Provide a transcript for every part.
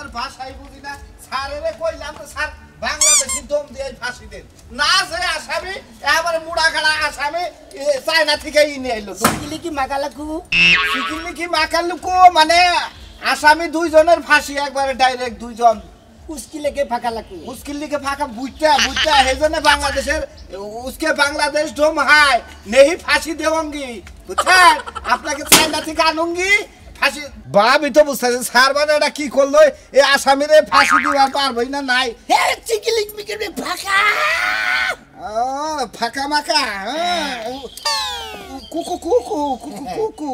স্যারের ভাষাই বুঝি না স্যারেরে কইলাম তো স্যার বাংলাদেশি দম দিয়ে ফাঁসি দেন না যে আসামি এবারে মুড়াখাড়া আসামি চায়না থেকে নিয়ে এলো সিকিলি কি মাকালুকু মানে আসামি দুইজনের ফাঁসি একবারে ডাইরেক্ট দুইজন উস্কিলে কে ফাঁকা লাগু मुश्किल के फाका बुझता है जो बांग्लादेश उसके बांग्लादेश डोम है नहीं फांसी देवंगी बुझा আপনাকে চায়না থেকে আনুঙ্গি ফাঁসি বাবি তো বুঝতাছে স্যার মানে এটা কি করলো এই আসামিরে ফাঁসি দিবা পারবই না নাই হে চিকিলিক মিকে ফাঁকা ফাঁকা মাকা কুকু কুকু কুকু কুকু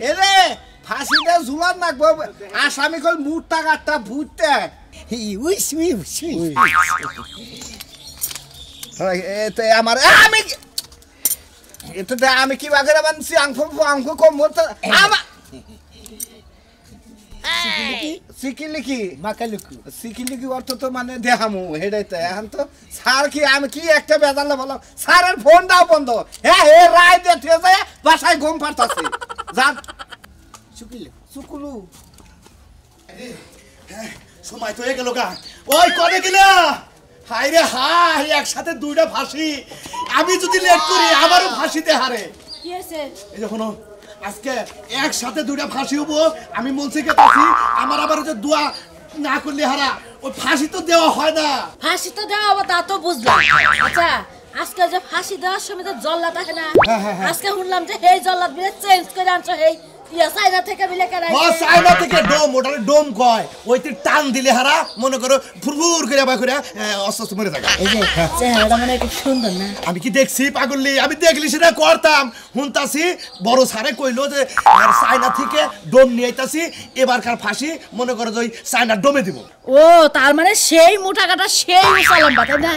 এরে ফাঁসিটা ঝুলার নাকবো আসামি কল মুটটা গাটটা ভুটতে আমি কি বাগেরা বানছি আংফ কম বলতে সিকিলিকি মাকালুকু সিকিলিকি অর্থ তো মানে দেহামু হেডাই তো এখন তো স্যার কি আমি কি একটা বেজাল বললাম স্যারের ফোনটাও বন্ধ হ্যাঁ হে রায় দিয়ে ঠিক আছে বাসায় ঘুম পাড়তাছে যা সুকুলু সময় তো হয়ে গেল গা ওই কবে গেলা হাই রে হাই একসাথে দুইটা ফাঁসি আমি যদি লেট করি আমারও ফাঁসিতে হারে কি আছে এই যে শোনো আজকে একসাথে দুইটা ফাঁসি হবো আমি মনসিকে পাচ্ছি আমার আবার যে দোয়া না করলে হারা ওই ফাঁসি তো দেওয়া হয় না ফাঁসি তো দেওয়া হবে তা তো বুঝলাম আচ্ছা আজকে যে ফাঁসি দেওয়ার সময় তো জল্লাদ থাকে না আজকে শুনলাম যে এই জল্লাদ বিলে চেঞ্জ করে আনছো এই চাইনা থেকে মিলে কেন চাইনা থেকে ডোম ওটারে ডোম কয় ওইতে টান দিলে হারা মনে করো ফুরফুর করে আবার করে অস্ত মরে থাকে এই যে চেহারাটা মানে খুব সুন্দর না আমি কি দেখছি পাগলি আমি দেখলি সেটা করতাম শুনতাছি বড় স্যারে কইলো যে আর চাইনা থেকে ডোম নিয়ে আইতাছি এবারকার ফাঁসি মনে করো যে ওই চাইনা ডোমে দিব ও তার মানে সেই মোটা কাটা সেই উসালম্বা তাই না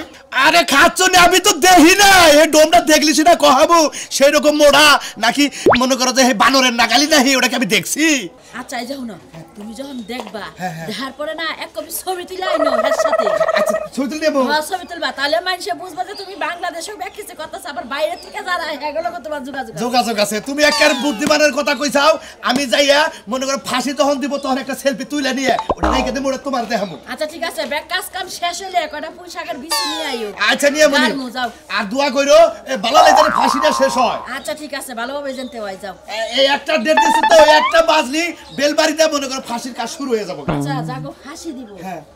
আরে খাচ্ছ না আমি তো দেখি না এই ডোমটা দেখলি সেটা কহাবো সেই রকম মোড়া নাকি মনে করো যে বানরের নাগালি না ওটাকে আমি দেখছি আচ্ছা এই দেখো না তুমি যখন দেখবা দেখার পরে না এক কপি ছবি তুলাই নো এর সাথে আচ্ছা ছবি তুলে নেব হ্যাঁ ছবি তুলবা তাহলে মানুষে বুঝবে যে তুমি বাংলাদেশেও ব্যাকিছে করতেছ আবার বাইরে থেকে যারা এগুলো তোমার যোগাযোগ আছে তুমি একের বুদ্ধিমানের কথা কইছাও আমি যাইয়া মনে করো ফাঁসি যখন দিব তখন একটা সেলফি তুলে নিয়ে ওটা রেখে দেব ওটা তোমার দেখামু আচ্ছা ঠিক আছে ব্যাক কাজ কাম শেষ হলে কয়টা পুঁইশাকের বিচি নিয়ে আইও আচ্ছা নিয়ে মনি আর দোয়া কইরো বালা লাইজারে ফাঁসিটা শেষ হয় আচ্ছা ঠিক আছে ভালোভাবে জানতে হয় যাও এই একটা ডেট দিছে তো একটা বাজলি বেলবাড়িতে মনে করো ফাঁসির কাজ শুরু হয়ে যাবে আচ্ছা যাগো ফাঁসি দিব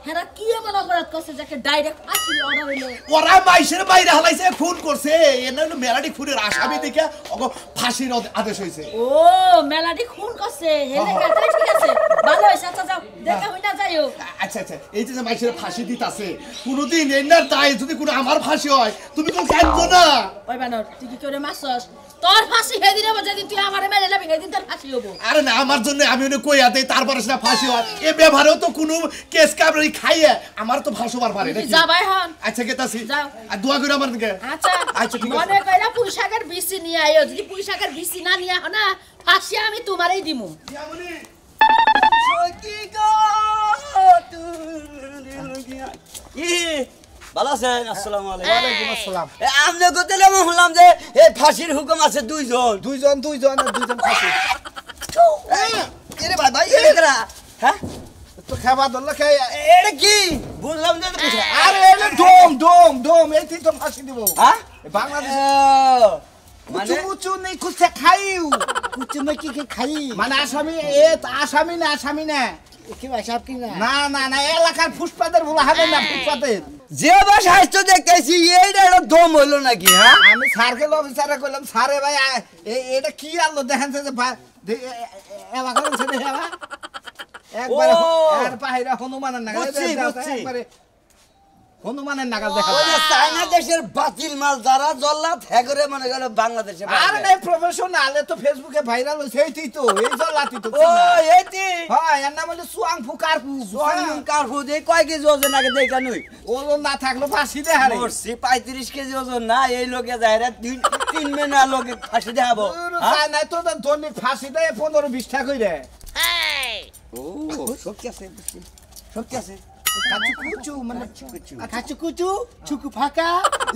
হেরা কি এমন অপরাধ করছে যাকে ডাইরেক্ট ফাঁসি অর্ডার হইলো ওরা মাইশের বাইরে হালাইছে খুন করছে এনা হলো মেলাডি খুনের আসামি দেখে ওগো ফাঁসির আদেশ হইছে ও মেলাডি খুন করছে হেলে কাটাই ঠিক আছে ভালো হইছে আচ্ছা যাও দেখা হই না যাইও আচ্ছা আচ্ছা এই যে মাইশের ফাঁসি দিতাছে কোনদিন এনার দায় যদি কোনো আমার ফাঁসি হয় তুমি তো জানতো না ওই বানর তুই কি করে মাসস তোর ফাঁসি হেদিন হবে যেদিন তুই আমারে মেরে যাবি হেদিন তোর ফাঁসি হবো আরে না আমার জন্য আমি ওনে কইয়া দেই তারপরে সেটা ফাঁসি হয় এ ব্যবহারেও তো কোনো কেস কাবরি খাইয়ে আমার তো ফাঁসি হবার পারে নাকি যা ভাই হন আচ্ছা গেতাছি যাও আর দোয়া কইরা আমার দিকে আচ্ছা আচ্ছা ঠিক আছে মনে কইরা পুঁইশাকের বিচি নিয়ে আইও যদি পুঁইশাকের বিচি না নিয়া হ না ফাঁসি আমি তোমারই দিমু দিয়ামনি সকি গো ই ভালো আছেন আসসালামু আলাইকুম ওয়া আলাইকুম আসসালাম আমনে কইতে আমি শুনলাম যে এই ফাঁসির হুকুম আছে দুইজন ফাঁসি এরে ভাই ভাই এরা হ্যাঁ তো খাবার দল খাই এটা কি বুঝলাম না তো আরে এটা ডোম এই তো ফাঁসি দিব হ্যাঁ বাংলাদেশ মানে কুচু নেই কুচে খাইও কুচু মে কি খাই মানে আসামি না কি ভাই সাহেব কি না এলাকার ফুটপাতের বলা হবে না ফুটপাতের যে ভাষায় তো দেখতেছি এইটা একটা দম হইলো নাকি হ্যাঁ আমি স্যারকে অফিসারে কইলাম স্যারে ভাই এটা কি আলো দেখেন যে এলাকার ছেলে হেবা একবার আর পাহিরা হনুমানের নাগাল একবারে হনুমানের নাগাল দেখা ওই চায়না দেশের বাতিল মাল যারা জল্লাদ হেগরে মনে গেল বাংলাদেশে আরে নাই প্রফেশনাল এ তো ফেসবুকে ভাইরাল হইছে এইতেই তো এই জল্লাতি তো ও এইতি হ্যাঁ এর নাম হলো সুয়াং ফুকারফু কারফু দেই কয় কেজি ওজন আগে দেখা নই ওজন না থাকলো ফাঁসি দে হারে মরছি 35 কেজি ওজন না এই লোকে যায়রা 3 মেনা লোকে ফাঁসি দেখাবো হ্যাঁ নাই তো ধনী ফাঁসি দেয় 15-20 টাকা কইরে ও সত্যি আছে কাচুকুচু মানে কাচুকুচু চুকু ফাঁকা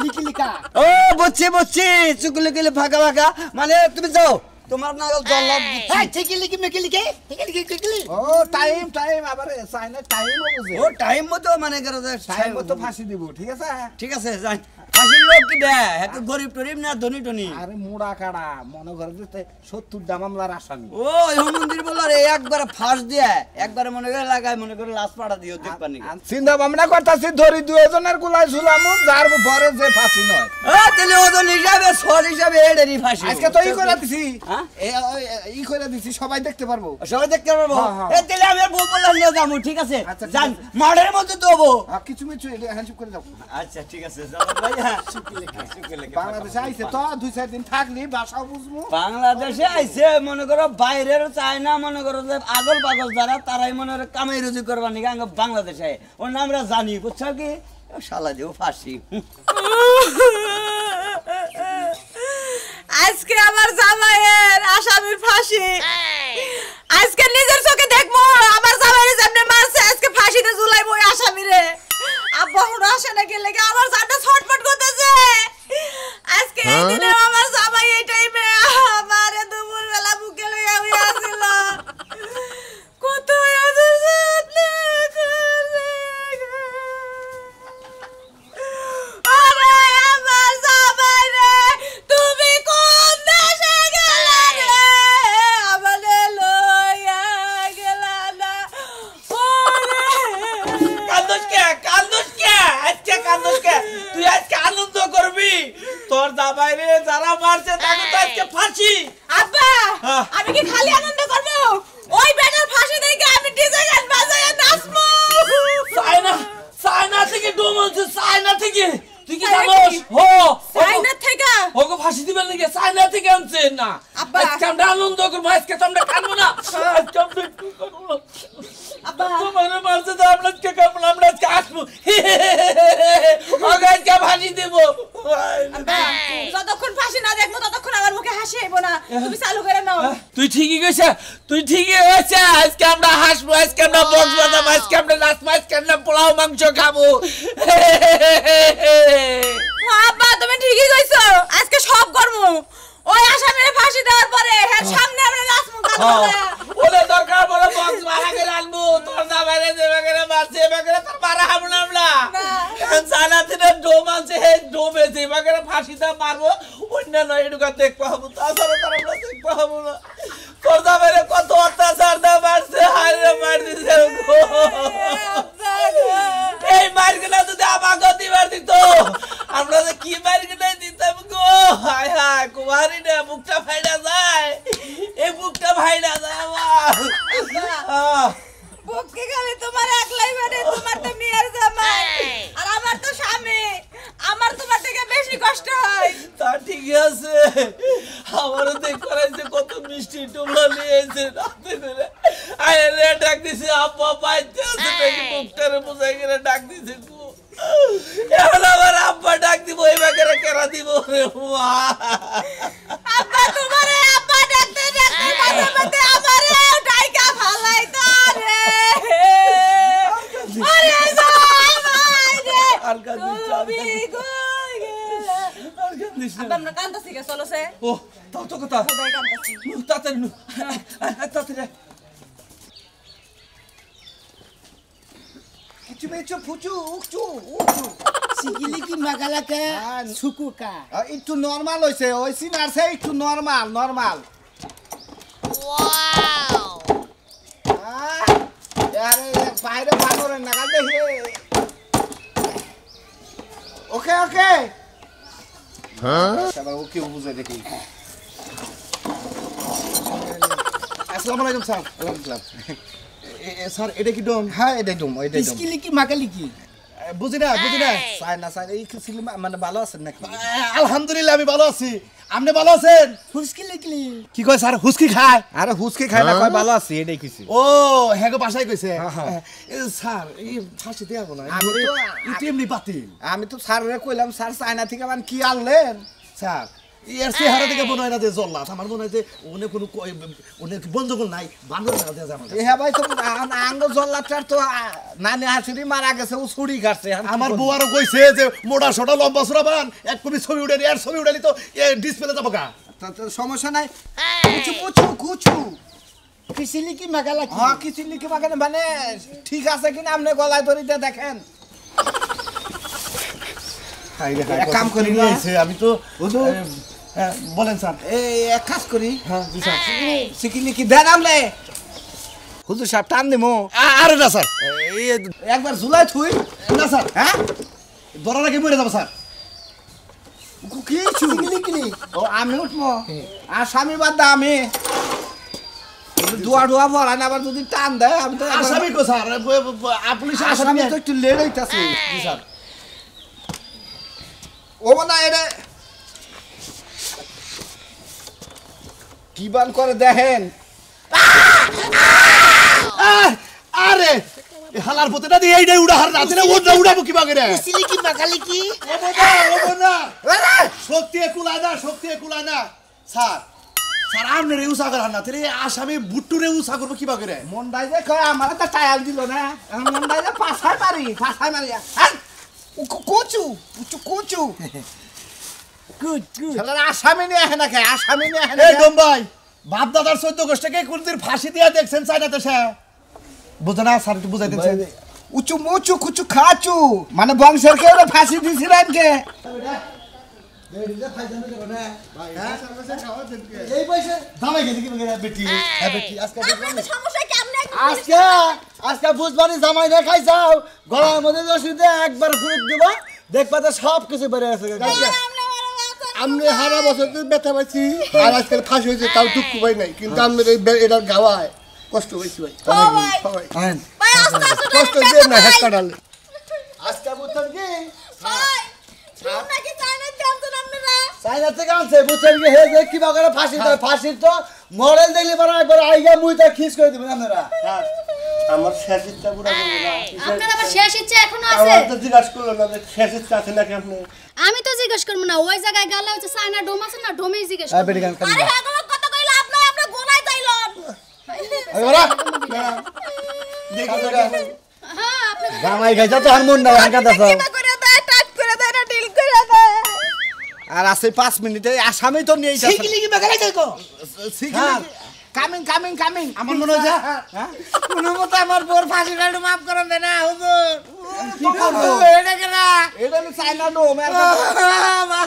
লিকি লিকা ও বুঝছি চুকু লিকি ফাঁকা মানে তুমি যাও তোমার না জল্লাদ হ্যাঁ ঠিকই লিখি মেকি লিখে ঠিকই ও টাইম আবার চাইনা টাইমও বুঝে ও টাইম মতো মানে করে যে টাইম মতো ফাঁসি দিব ঠিক আছে ঠিক আছে যাই ফাঁসির লোক কি দে এত গরিব টরিব না ধনী টনি আরে মুড়া কাড়া মনে করে যে 70টা মামলার আসামি ও এই মন্দির বলার একবার ফাঁস দিয়ে একবার মনে করে লাগায় মনে করে লাশ পাড়া দিও দেখবানি চিন্তা ভাবনা করতেছি ধরি দুজনের গুলায় ঝুলামু যার পরে যে ফাঁসি নয় তাহলে ওজন হিসাবে সর হিসাবে এডেরই ফাঁসি আজকে তো ই করে দিছি হ্যাঁ? ই করে দিছি সবাই দেখতে পারবো সবাই দেখতে পারবো হ্যাঁ। এ তাহলে আমি আর বউ বললাম নিয়ে যাবো ঠিক আছে আচ্ছা, ঠিক জান আছে। মাঠের মধ্যে তো হবো কিছু মিছু হ্যান্ডশিপ করে যাও আচ্ছা ঠিক আছে যাবো ভাই হ্যাঁ শুক্র লেখা বাংলাদেশে আইছে তো 2-4 দিন থাকলি ভাষাও বুঝবো বাংলাদেশে আইছে মনে করো বাইরের চায়না মনে করো যে আগল পাগল যারা তারাই মনে করো কামাই রুজি করবা নাকি আঙ্গ বাংলাদেশে ওর নাম আমরা জানি বুঝছো কি ও শালা দেও ফাঁসি আজকে আমার জামাইয়ের আসামির ফাঁসি আজকে নিজের চোখে দেখবো আমার জামাইয়ের যেমনে মারছে আজকে ফাঁসিতে ঝুলাইবো ওই আসামিরে আব্বা হুন আসে না গেলে আমার জানটা ছটফট করতেছে আজকে এই দিনে আমার জামাই এই টাইমে আমারে দুপুর বেলা বুকে লইয়া হইয়া ছিল কত আদর যত্ন করে আরে আমার জামাই রে তুমি কোন দেশে গেলা রে আমারে লইয়া গেলা না ওরে কান্দোস কে আজকে কান্দোস কে তুই আজকে আনন্দ করবি তোর দাবাই রে যারা মারছে তাকে তো আজকে ফাঁসি আব্বা আমি কি খালি আনন্দ করব ওই বেটার ফাঁসি দেখে আমি ডিজে গান বাজায় নাচবো সাইনা থেকে ডোমলছে সাইনা থেকে তুই কি তাই জানোস কি? হো চাইনা থেকে ওকে ফাঁসি দিবেন নাকি সাইনা থেকে আনছে না আব্বা। আজকে আমরা আনন্দ করবো আজকে তো আমরা কাঁদবো না আজকে আমরা একটু কাঁদবো না আব্বা তোমার মারছে তো আমরা আজকে কাঁদবো না আমরা আজকে আসবো ওকে আজকে ফাঁসি দেবো আব্বা যতক্ষণ ফাঁসি না দেখবো ততক্ষণ আমার মুখে হাসি আইবো না তুমি চালু করে নাও তুই ঠিকই কইছিস তুই ঠিকই হয়েছে আজকে আমরা হাসবো আজকে আমরা বক্স বাজাবো আজকে আমরা নাচবো আজকে আমরা পোলাও মাংস খাবো আব্বা তুমি ঠিকই কইছো আজকে সব করব ওই আসামিরে ফাঁসি দেওয়ার পরে এর সামনে আমরা নাচবো গান ওলে দরকার বলে বক্স মারা গেলে আনবো তোর না বাইরে দেবে গেলে মারছে এবার গেলে তোর মারা হাবো না আমরা সালাতে ডোম আছে হে ডোমে দেবে গেলে ফাঁসিটা মারবো অন্যান্য এটুকু দেখবো হবো তাছাড়া তার আমরা দেখবো হবো না তোর না বাইরে কত অত্যাচার না মারছে হারে মার দিছে এই মার্কেটে যদি আমাকে দিবার দিত আমরা যে কি মার্কেটে দিতাম গো হায় হায় কুমারী না মুখটা ফাইডা যায় এই মুখটা ফাইডা যায় আমার বুকে খালি তোমার একলাই মানে তোমার তো মেয়ের জামাই আর আমার তো স্বামী আমার তোমার থেকে বেশি কষ্ট হয় তা ঠিক আছে আমারও দেখ করাইছে কত মিষ্টি টুমলা নিয়েছে রাতে করে আয় রে ডাক দিছে আব্বা পাইতে আছে দেখি মুখটারে বুঝাই করে ডাক দিছে গো এখন আবার আব্বা ডাক দিব এই বাগেরে কেরা দিব রে মা আব্বা তোমারে আব্বা ডাকতে ডাকতে মাঝে মাঝে আমারে ডাইকা ফালাই তারে আরে জামাই রে আর কাঁদিস না, আর তুমি কাঁদিস না। কই গেলা আর কাঁদিস না। আব্বা আমরা কান্দাছি গে চলো সে ও তাও তো কথা সবাই কান্দাছি তাড়াতাড়ি নু তাড়াতাড়ি কিছু মিছু ফুচু উকচু উকচু সিগিলি কি মাগালাকে সুকুকা একটু নরমাল হইছে ওই সিনারছে একটু নরমাল আরে বাইরে বানরের নাগা দেখে ওকে সবাই ওকে বুঝে দেখি আসসালামু আলাইকুম স্যার আলহামদুলিল্লাহ স্যার এটা কি ডোম হ্যাঁ এটাই ডুম সিগিলি কি মাগালি কি বুঝি না সাইনা এই ছিল মানে ভালো আছেন নাকি আলহামদুলিল্লাহ আমি ভালো আছি আপনি ভালো আছেন হুস্কি লিখলি কি কয় স্যার হুস্কি খায় আরে হুসকে খাই না কয় ভালো আছি এটাই কিছু ও হ্যাঁ গো বাসায় কইছে হ্যাঁ। স্যার এই ফাঁসি দেবো না আমি তো এমনি বাতিল আমি তো স্যাররে কইলাম স্যার চায়না থেকে মানে কি আনলেন স্যার এর চেহারা থেকে মনে হয় না যে জল্লাদ আমার মনে হয় যে ওনে কোনো ওনের বন্ধুগুলো নাই বান্ধব না দেওয়া যাবে এ হ্যাঁ ভাই তো আঙ্গ জল্লাটার তো নানি হাসিরি মারা গেছে ও ছুরি কাটছে আমার বউ আরো কইছে যে মোটা সোটা লম্বা সোটা বান এক কবি ছবি উঠে এর ছবি উঠালি তো ডিসপ্লে যাবো গা তো সমস্যা নাই কুচু কুচু কুচু কিসিলি কি মাগালা কি হ্যাঁ কিছু লিখে মাকে মানে ঠিক আছে কিনা আপনি গলায় ধরিতে দেখেন এক কাম করি না আমি তো হুজুর বলেন স্যার এই এক কাজ করি হ্যাঁ জি স্যার সিকি লিখি দেন আমলে হুজুর সাহেব টান দিমু আরে না স্যার এই একবার ঝুলাই থুই না স্যার হ্যাঁ ধরার আগে মরে যাবো স্যার কি লিখলি ও আমি উঠবো আর স্বামী বাদ দা আমি দুয়া দুয়া ভরা না আবার যদি টান দেয় আমি তো আসামি কো স্যার আপনি আসামি তো একটু লেট হইতাছে জি স্যার ও না এটা কি বান করে দেখেন আরে হালার পথেটা দিয়ে এইটাই উড়া হার রাতে উড়াবো কি বাগে রে কিসিলি কি মাগালি কি ও না শক্তি কুলায় না স্যার স্যার আপনার ইউসা করার না তাহলে আসামি বুট্টুরে ইউসা করবো কি বাগে রে মন্ডাই যে কয় আমার তো টায়াল দিল না মন্ডাই যে পাছায় মারি কোচু কুচু কুচু গুড গুড শালার আসামি নিয়ে আহে না কে আসামি নিয়ে আহে এই না ডোম্বাই বাপ দাদার 14 গোষ্ঠীকে কোনদিন ফাঁসি দিয়া দেখছেন চাইনাতে সে বুঝো না স্যার একটু বুঝাই দিচ্ছেন উঁচু মুচু কুচু খাচু মানে বংশের কেউ ফাঁসি দিছিলেন কে এই পয়সা দামাই গেছে কি বাগে বেটি হ্যাঁ বেটি আজকে আপনাদের সমস্যা কি আপনি আজকে বুঝবানি জামাই দেখাই যাও গলার মধ্যে রশিদে একবার ফুরুক দিব দেখবা তো সব কিছু বেড়ে আছে আমি হারা বছর তো ব্যথা পাইছি আর আজকাল ফাঁসি হয়েছে তাও দুঃখ পাই নাই কিন্তু আমি এটার গাওয়ায় কষ্ট হয়েছি ভাই কষ্ট দিয়ে না হেড কাটালে আজকে বুঝছেন কি চাইনা থেকে আনছে বুঝছেন কি হে যে কি বাগারে ফাঁসি দেয় ফাঁসির তো মডেল দেখলে পরে একবার আইগা মুইটা খিস করে দিবেন আপনারা আমার শেষ ইচ্ছা পুরা করবো না আপনার আবার শেষ ইচ্ছা এখনো আছে আমার তো জিজ্ঞাসা করলো না যে শেষ ইচ্ছা আছে নাকি আপনি আমি তো জিজ্ঞেস করব না ওই জায়গায় গেলে হচ্ছে চায়না ডোম আছে না ডোমেই জিজ্ঞেস হ্যাঁ করব বেটি গান আরে এগুলো কত কইলা আপনি গোনায় তাইলন হ্যাঁ আপনি জামাই খাইছা তো হারমোন না হাঙ্কাতাছ কিবা করে দেয় টাচ করে দেয় না ডিল করে দেয় আর আছে 5 মিনিটে আসামি তো নিয়ে যাচ্ছে শিখলি কি বাগারে যাইকো কামিং আমার মনে হয় কোনো মতো আমার বোর ফাঁসি কাটু মাফ করে দে না হুজুর কি করবো এটা কেনা এটা আমি চাই না ডোম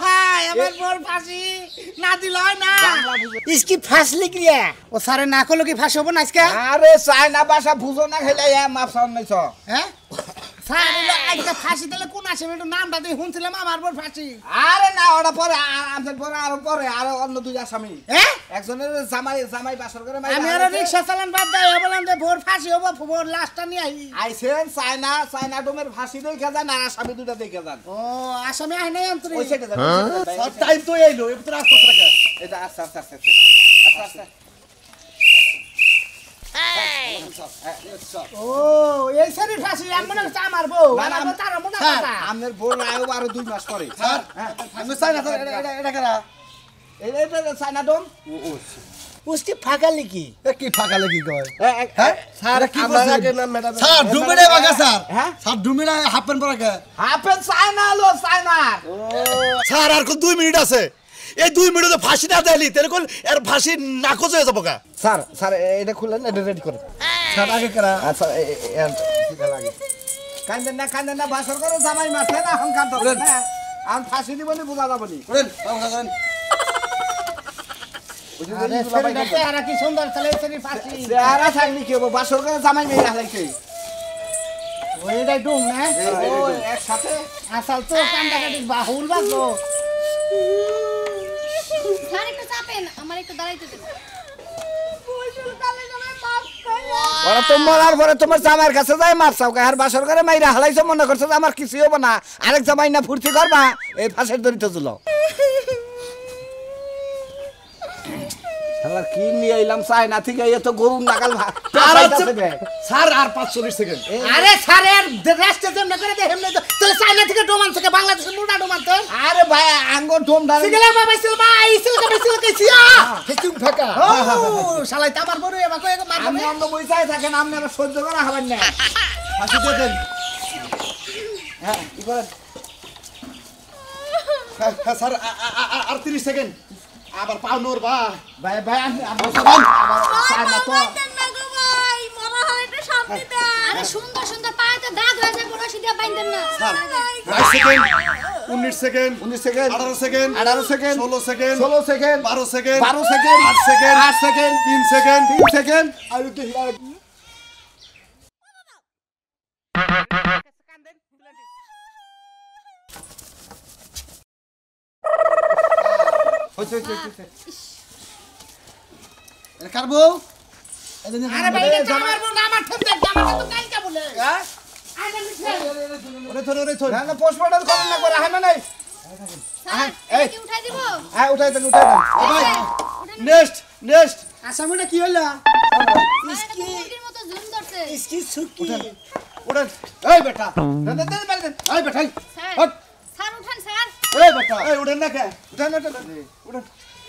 ভাই আমার বোর ফাঁসি না দিল হয় না इसकी फांसी क्रिया वो सारे नाको लोग की फांसी हो ना इसका আরে চাই না বাসা বুঝো না খেলে মাফ সাউন্ড নাইছ हैं सारे लोग आज का फांसी दिले कौन आसे बेटो नाम दादे हुनছিলাম আমার বর ফাঁসি আরে না ওটা পরে আমাদের পরে আরো অন্য দুই আসামি হ্যাঁ একজনের জামাই বাসর করে আমি আর রিকশা চালান বাদ দাও বললাম যে ভোর ফাঁসি হবো ভোর লাস্টটা নিয়ে আই আইছেন চায়না ডোমের ফাঁসি দেখে যান আর আসামি দুটা দেখে যান ও আসামে আই নাই অন্তরি ওই সাইডে যান স্যার টাইম তো এইলো এবার রাস্তা রাখা এটা আস্তে ও এই সারি ফাঁসি মনে হচ্ছে আমার বউ না, আমার তার মনে স্যার কথা আমাদের বোন আয়ো আরো 2 মাস পরে স্যার আমি চায়না এটা করা এটা চায়না ডোম उसकी फाका लिखी কি ফাঁকা লাগি কয় হ্যাঁ স্যার কি বলছেন না ম্যাডাম স্যার ডুমেড়ে বাগা স্যার হ্যাঁ স্যার ডুমেড়ে হাফ প্যান্ট পরা কে হাফেন চায়না লো চায়না স্যার আর কোন 2 মিনিট আছে এই 2 মিনিটে ফাঁসি না দেলি তাহলে কোন এর ফাঁসি নাকচ হয়ে যাবো কা স্যার এটা খুললেন এটা রেডি করে স্যার আগে করা আচ্ছা এটা লাগে কান্দেন না বাসর করে জামাই মারছে না হংকার তো আমি ফাঁসি দিবনি বুঝা যাবনি अरे सरी ना तेरा की सुंदर चले सरी फांसी চেহারা থাকলি কি হবো বাসর করে জামাই মেয়ে রাখলাইছে ওই রে ডুম না ও একসাথে আসল তো কান্দা কাটি বাহুল বাজো স্যার একটু চাপেন আমার একটু দাঁড়াইতে দেন ওরা তো মরার পরে তোমার জামাইয়ের কাছে যায় মাপ চাও আর বাসর করে মাইরা হালাইছো মনে করছো যে আমার কিছুই হবো না আরেক জামাই না ফুর্তি করবা এই ফাঁসের দড়িতে ঝুলো শালা কি নিয়ে এলাম চায়না থেকে এ তো গরুর নাগাল আর আছে স্যার আর 45 সেকেন্ড আরে সারে রেস্ট যেমন করে দে হেমনে তো তাহলে চাইনা থেকে ডোমান থেকে বাংলাদেশে মুড়া ডোমান তো আরে ভাই আঙ্গুর ডোম ধারে সিগলা বাবা সিল কইছিয়া হেতুম ফাঁকা ও শালাই তামার বড় এবা কই মার আমি অন্য বইসাই থাকেন আপনি আর সহ্য করা হবেন না ফাঁসি দিয়ে দেন হ্যাঁ কি করেন হ্যাঁ স্যার আর 30 সেকেন্ড আবার পাউনোর ভাই ভাই ভাই আমি আমার চায়না তো আরে সুন্দর সুন্দর পায়েতে দাগ হয়ে যায় বড় সিধা বাইন্দেন না 22 second 19 second 19 second 18 second 18 second 16 second 16 second 12 second 12 second 8 second 8 second 3 second 3 second আর তো হইছে কারবো আরে ভাই এটা আমার বউ না আমার ঠেপ দেখ আমার তো কালকে বলে হ্যাঁ ওরে ধর ওরে ধর না না পোস্টমর্টম করেন না করে হয় না নাই স্যার এই। কি উঠাই দিব হ্যাঁ উঠাই দেন ভাই নেক্সট নেক্সট আসামিটা কি হলো ইসকি মুরগির মতো ঝুম ধরছে ইসকি সুকি ওরে এই বেটা দেন দেন দেন দেন এই বেটা স্যার হট স্যার উঠান স্যার এই বেটা এই উড়েন না কে উঠান উঠান উড়েন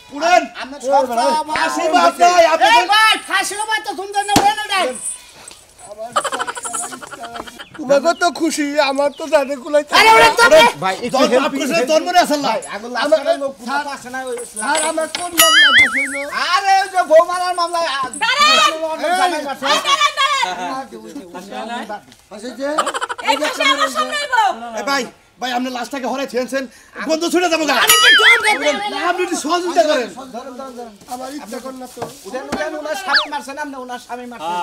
উড়েন আমরা সব আসি বাপ নাই আপনি এই ভাই ফাঁসিও ভাই তো সুন্দর না ওরে না যাই তোমাকে তো খুশি আমার তো জানে কুলাই আরে ওরে তো ভাই একটু তোর হেল্প বাপ কইছে তোর মনে আছে না ভাই আগে লাস্ট করে লোক পুরো পাশে না ওই আর আমার কোন মামলা ছিল আরে ওই যে বউ মারার মামলায় জামাই মারছে এই পাশে আমার সামনে আইবো এই ভাই ভাই আপনি লাস্টটাকে হরাই থেনছেন বন্ধু ছুটে যাবো গা আপনি একটু সহযোগিতা করেন আমার ইচ্ছা কর না তো উঠেন উঠেন ওনার স্বামী মারছে না ওনার স্বামী মারছে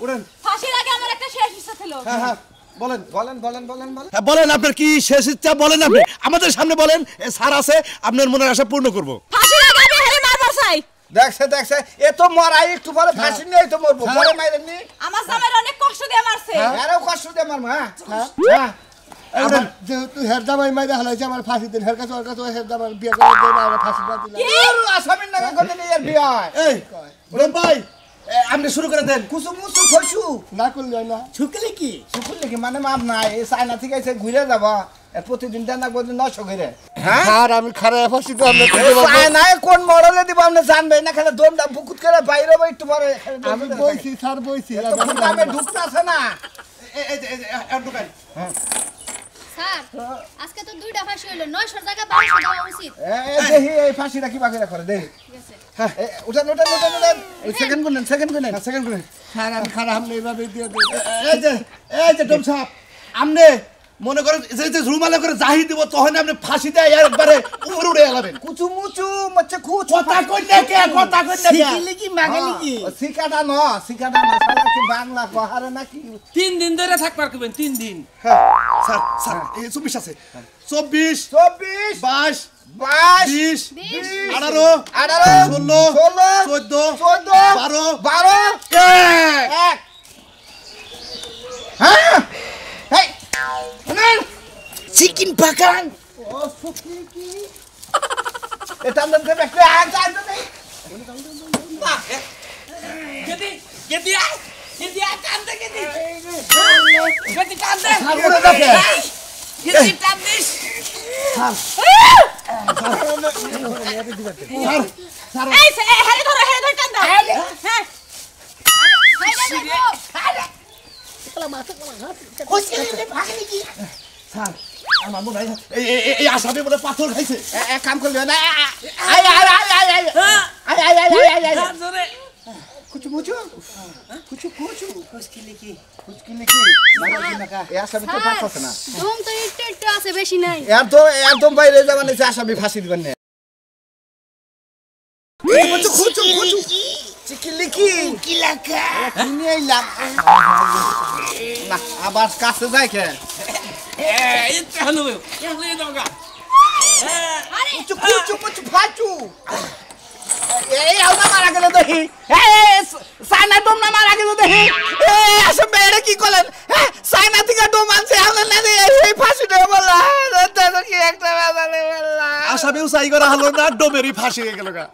উড়েন ফাঁসির আগে আমার একটা শেষ ইচ্ছা ছিল হ্যাঁ হ্যাঁ বলেন বলেন বলেন বলেন বলেন হ্যাঁ বলেন আপনার কি শেষ ইচ্ছা বলেন আপনি আমাদের সামনে বলেন এ স্যার আছে আপনার মনের আশা পূর্ণ করব ফাঁসির আগে আমি হেরে মারবার চাই দেখছে দেখছে এ তো মরাই একটু পরে ফাঁসি নিয়ে তো মরবো পরে মাইরেননি আমার জামাইর অনেক কষ্ট দিয়ে মারছে আরও কষ্ট দিয়ে মারবো হ্যাঁ হ্যাঁ আমার যেহেতু হের জামাই মাইরা হালাইছে আমার ফাঁসি দিন হের কাছে ওর কাছে হের জামাই বিয়ে করে দেয় না আমার ফাঁসি না দিলাম আসামির নাকি কদিন এর বিয়ে হয় এই বলেন ভাই আপনি শুরু করে দেন কুসু মুসু খসু না করলে হয় না শুকলে কি শুকলে কি মানে মাপ নাই এই চায়না থেকে এসে ঘুরে যাবা প্রতিদিন টানা প্রতিদিন 900 করে হ্যাঁ আর আমি খারাপ ফাঁসি তো আমরা চায়নায় কোন মডেলে দিব আপনি জানবেন না খালি দমটা বুকুত করে বাইরে হবো একটু পরে আমি বইছি স্যার বইছি আমি ঢুকতে আছে না এই ঢুকাই স্যার আজকে তো দুইটা ফাঁসি হইলো 900 টাকা 1200 দেওয়া উচিত দেখি এই ফাঁসিটা কি বাকি করে দেখি ঠিক আছে উঠেন উঠেন উঠেন উঠেন সেকেন্ড গুনেন সেকেন্ড গুনেন স্যার আমি খারাপ আমি এইভাবে দিয়ে দেবো এই যে ডম সাহেব আপনি মনে করেন যে রুমালে করে জাহি দিব তখন আপনি ফাঁসি দেয় একবারে উপরে উড়ে গেলেন কুচু মুচু মচ্ছে খুচ কথা কই না কে কথা কই না কে কি মাগালি কি শিকাটা ন সালা কি বাংলা কহারে নাকি 3 দিন ধরে থাকবার করবেন 3 দিন হ্যাঁ স্যার স্যার এই 24 আছে 24 24 22 22 20 18 18 16 14 14 12 12 এক হ্যাঁ হেই শুনুন চিকেন পাকান ও সুকি কি এটা আমরা দেবে একটা আজ নেই গেদি কান্দে গেদি কান্দে সাগরে দেখে গেদি কান্দিস এই হেরে ধরে কান্দা হ্যাঁ আমার মনে হয় এই আসামি বলে পাথর খাইছে এক কাম করলি না আয় আয় আয় আয় আয় আয় আয় আয় আয় আয় জোরে কুচু মুচু কুচু কুচু কুচকিলি কি এ আসামি তো পারতেছে না দম তো একটু আছে বেশি নাই একদম বাইরে যাবেন এসে আসামি ফাঁসি দিবেন না কুচু কুচু কুচু চিকিলি কি কিলাকা কিনে আইলাম না আবার কাছে যায় কে এই চালু এই দমকা কুচু কুচু কুচু ফাচু এই আউনা মারা গেল দেখি সাইনা ডোম না মারা গেল দেখি আসলে মেয়েরা কি করলেন সাইনা থেকে ডোম আনছে আমরা না এই ফাঁসি দেবো বললা কি একটা বাজালে বললা আসামিও চাই করা হলো না ডোমেরই ফাঁসি হয়ে গেল গা